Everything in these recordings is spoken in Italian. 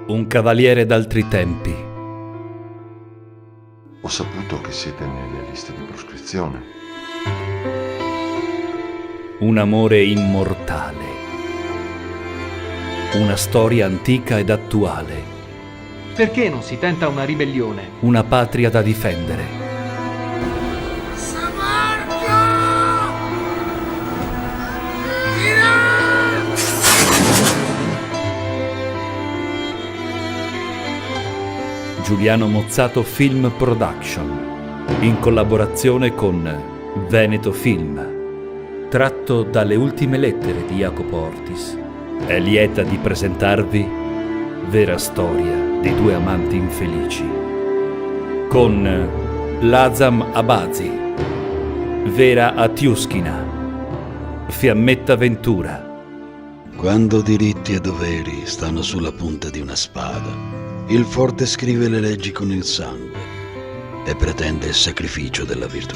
Un cavaliere d'altri tempi. Ho saputo che siete nelle liste di proscrizione. Un amore immortale. Una storia antica ed attuale. Perché non si tenta una ribellione? Una patria da difendere. Giuliano Mozzato Film Production, in collaborazione con Veneto Film, tratto dalle ultime lettere di Jacopo Ortis, è lieta di presentarvi Vera storia di due amanti infelici, con Lazam Abazi, Vera Atiuschina, Fiammetta Ventura. Quando diritti e doveri stanno sulla punta di una spada, il forte scrive le leggi con il sangue e pretende il sacrificio della virtù.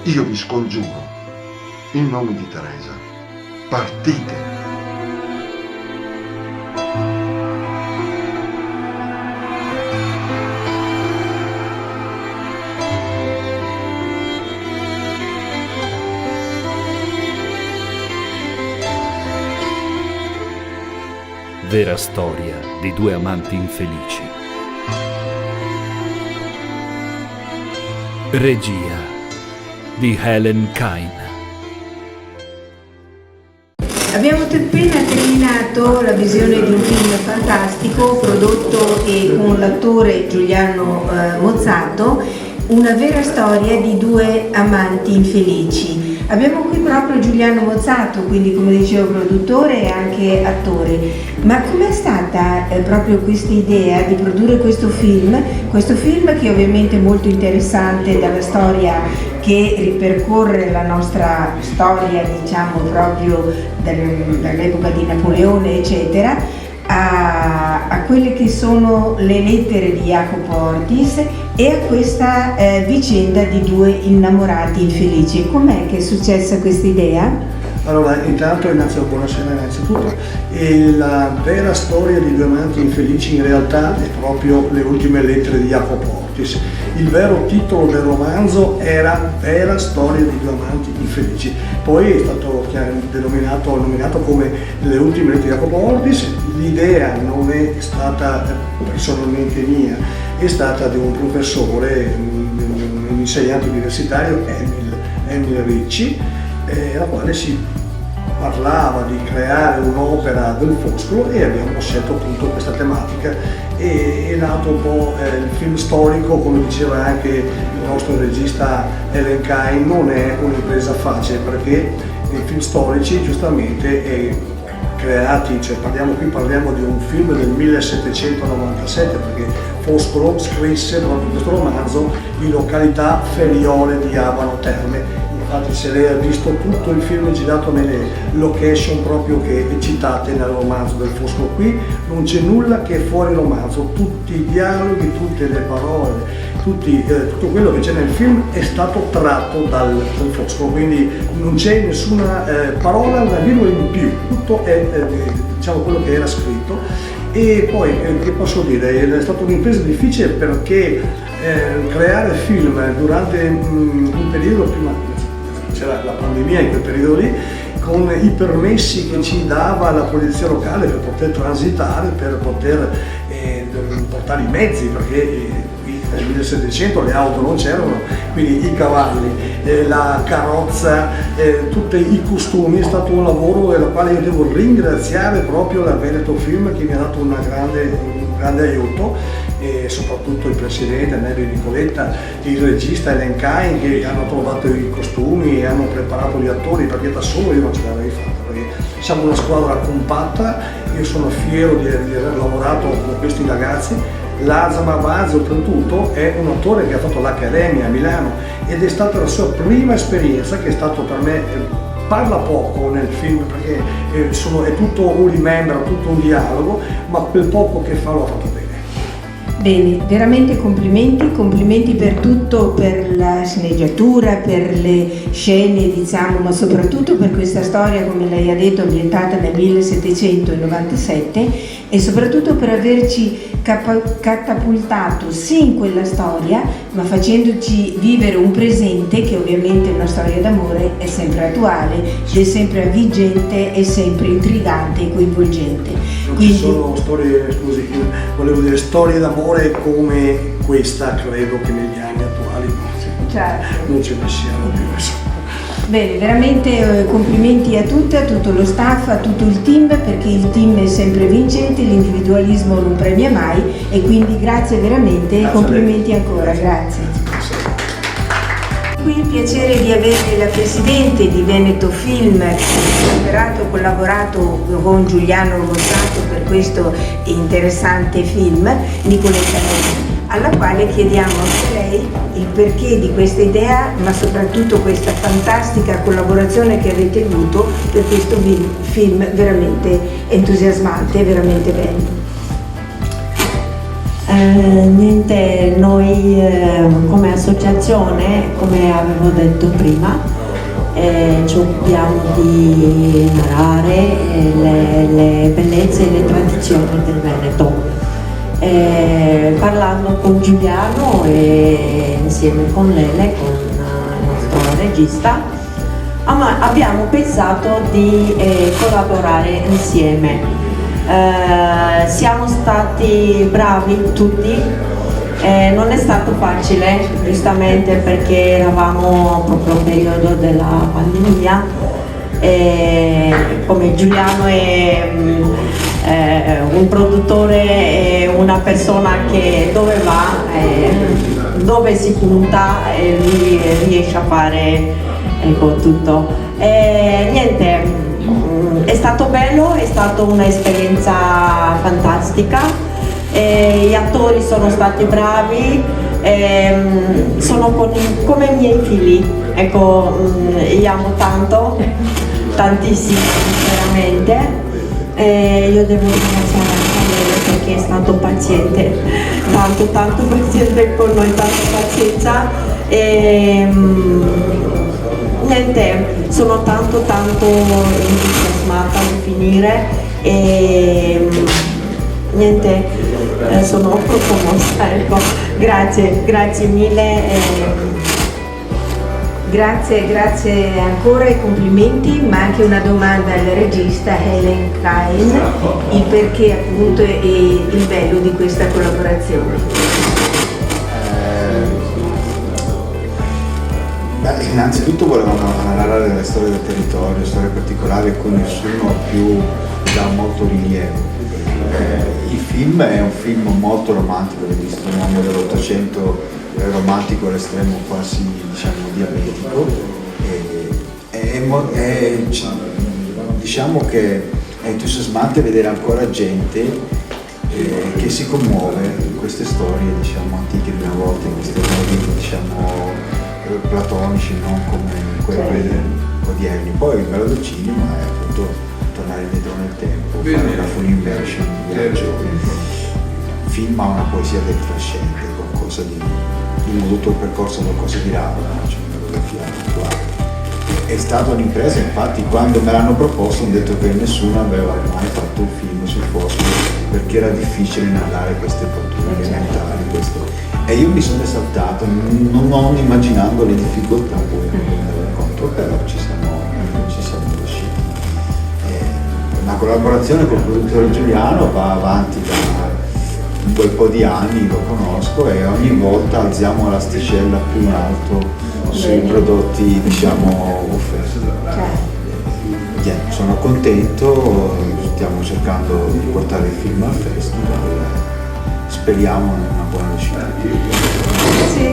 Io vi scongiuro, in nome di Teresa, partite. Vera storia di due amanti infelici. Regia di Helen Kain. Abbiamo appena terminato la visione di un film fantastico prodotto con l'attore Giuliano Mozzato, una vera storia di due amanti infelici. Abbiamo qui proprio Giuliano Mozzato, quindi come dicevo produttore e anche attore. Ma com'è stata proprio questa idea di produrre questo film che ovviamente è molto interessante dalla storia che ripercorre la nostra storia, diciamo proprio dall'epoca di Napoleone eccetera, a quelle che sono le lettere di Jacopo Ortis e a questa vicenda di due innamorati infelici. Com'è che è successa questa idea? Allora, buonasera innanzitutto. La vera storia di due amanti infelici in realtà è proprio le ultime lettere di Jacopo Ortis. Il vero titolo del romanzo era Vera storia di due amanti infelici, poi è stato nominato come le ultime lettere di Jacopo Ortis. L'idea non è stata personalmente mia, è stata di un professore, un insegnante universitario, Emil Ricci, la quale si parlava di creare un'opera del Foscolo e abbiamo scelto appunto questa tematica. E è nato un po' il film storico, come diceva anche il nostro regista Helen Kain, non è un'impresa facile perché i film storici giustamente creati, parliamo di un film del 1797 perché Foscolo scrisse proprio questo romanzo in località Feriole di Abano Terme. Infatti se lei ha visto tutto il film è girato nelle location proprio che citate nel romanzo del Foscolo, qui non c'è nulla che è fuori romanzo, tutti i dialoghi, tutte le parole, tutto quello che c'è nel film è stato tratto dal Foscolo, quindi non c'è nessuna parola, una virgola in più, tutto è diciamo quello che era scritto. E poi che posso dire, è stata un'impresa difficile perché creare film durante un periodo prima c'era la pandemia in quel periodo lì, con i permessi che ci dava la polizia locale per poter transitare, per poter portare i mezzi, perché qui nel 1700 le auto non c'erano, quindi i cavalli, la carrozza, tutti i costumi, è stato un lavoro del quale io devo ringraziare proprio la Veneto Film che mi ha dato un grande aiuto, e soprattutto il presidente Nelly Nicoletta, il regista Ellen Cain, che hanno trovato i costumi e hanno preparato gli attori, perché da solo io non ce l'avrei fatta, perché siamo una squadra compatta. Io sono fiero di aver lavorato con questi ragazzi. Lazza Mavaz oltretutto è un attore che ha fatto l'Accademia a Milano ed è stata la sua prima esperienza, che è stato per me, parla poco nel film perché è tutto un remember, tutto un dialogo, ma quel poco che fa lo ha fatto bene. Bene, veramente complimenti per tutto, per la sceneggiatura, per le scene, diciamo, ma soprattutto per questa storia, come lei ha detto, ambientata nel 1797, e soprattutto per averci catapultato sì in quella storia, ma facendoci vivere un presente che ovviamente una storia d'amore è sempre attuale, è sempre avvincente, è sempre intrigante e coinvolgente. Non ci sono storie, scusi, volevo dire storie d'amore come questa, credo che negli anni attuali non ce ne siano più. Bene, veramente complimenti a tutte, a tutto lo staff, a tutto il team, perché il team è sempre vincente, l'individualismo non premia mai, e quindi grazie veramente e complimenti ancora, grazie. Qui il piacere di avere la Presidente di Veneto Film, che ha collaborato con Giuliano Mozzato per questo interessante film, Nicoletta Nelly, alla quale chiediamo anche lei il perché di questa idea, ma soprattutto questa fantastica collaborazione che avete avuto per questo film veramente entusiasmante e veramente bello. Niente, noi come associazione, come avevo detto prima, ci occupiamo di narrare le bellezze e le tradizioni del Veneto. Parlando con Giuliano e insieme con Lele, con il nostro regista, abbiamo pensato di collaborare insieme. Siamo stati bravi tutti, non è stato facile, giustamente perché eravamo proprio nel periodo della pandemia, come Giuliano è un produttore, è una persona che dove va, dove si punta, lui riesce a fare tutto. Niente, è stato bello, è stata un'esperienza fantastica, gli attori sono stati bravi, sono come i miei figli, ecco, li amo tanto, tantissimo, veramente. Io devo ringraziare anche lei perché è stato paziente, tanto paziente con noi, tanta pazienza. Niente, sono tanto entusiasmata di finire e niente, sono commossa, ecco. Grazie mille. Grazie ancora e complimenti, ma anche una domanda al regista Ellen Cain, il perché appunto e il bello di questa collaborazione. Innanzitutto volevamo narrare delle storie del territorio, storie particolari a cui nessuno più dà molto rilievo. Il film è un film molto romantico, visto un uomo dell'Ottocento, romantico all'estremo, quasi diciamo diabetico, diciamo che è entusiasmante vedere ancora gente che si commuove in queste storie, diciamo, antiche di una volta, in questi modi, diciamo, platonici, non come quelli odierni. Poi il bello del cinema è appunto tornare indietro nel tempo, fare una full inversion di viaggio. Il film ha una poesia del trascendente, qualcosa di tutto il percorso, qualcosa di raro, cioè una fotografia attuale. È stata un'impresa, infatti quando me l'hanno proposto ho detto che nessuno aveva mai fatto un film sul fosforo perché era difficile narrare queste fatture elementari, e io mi sono esaltato, non immaginando le difficoltà poi che mi ero incontro, però ci siamo riusciti. La collaborazione con il produttore Giuliano va avanti da un bel po' di anni, lo conosco, e ogni volta alziamo l'asticella più in alto sui prodotti, diciamo, offerti. Sono contento, stiamo cercando di portare il film al festival speriamo in una buona uscita.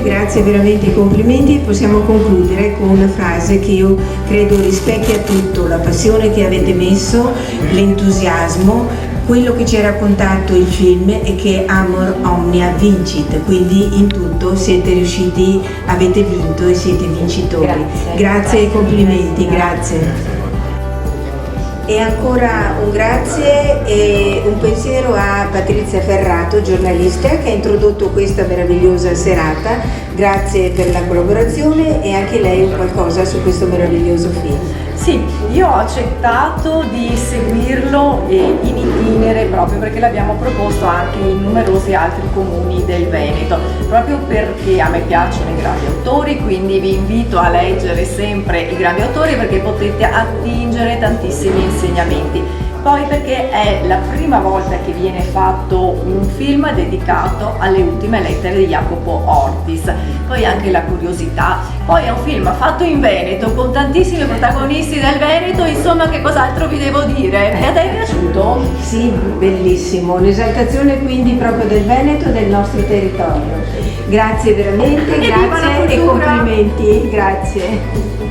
Grazie veramente, i complimenti. Possiamo concludere con una frase che io credo rispecchia tutto, la passione che avete messo, l'entusiasmo, quello che ci ha raccontato il film è che amor omnia vincit, quindi in tutto siete riusciti, avete vinto e siete vincitori. Grazie e complimenti, grazie. E ancora un grazie e un pensiero a Patrizia Ferrato, giornalista, che ha introdotto questa meravigliosa serata. Grazie per la collaborazione e anche lei un qualcosa su questo meraviglioso film. Sì, io ho accettato di seguirlo in itinere proprio perché l'abbiamo proposto anche in numerosi altri comuni del Veneto, proprio perché a me piacciono i grandi autori, quindi vi invito a leggere sempre i grandi autori perché potete attingere tantissimi insegnamenti. Poi perché è la prima volta che viene fatto un film dedicato alle ultime lettere di Jacopo Ortis, poi anche la curiosità, poi è un film fatto in Veneto con tantissimi protagonisti del Veneto, insomma che cos'altro vi devo dire? E a te è piaciuto? Sì, bellissimo, un'esaltazione quindi proprio del Veneto e del nostro territorio. Grazie veramente, grazie e complimenti, grazie.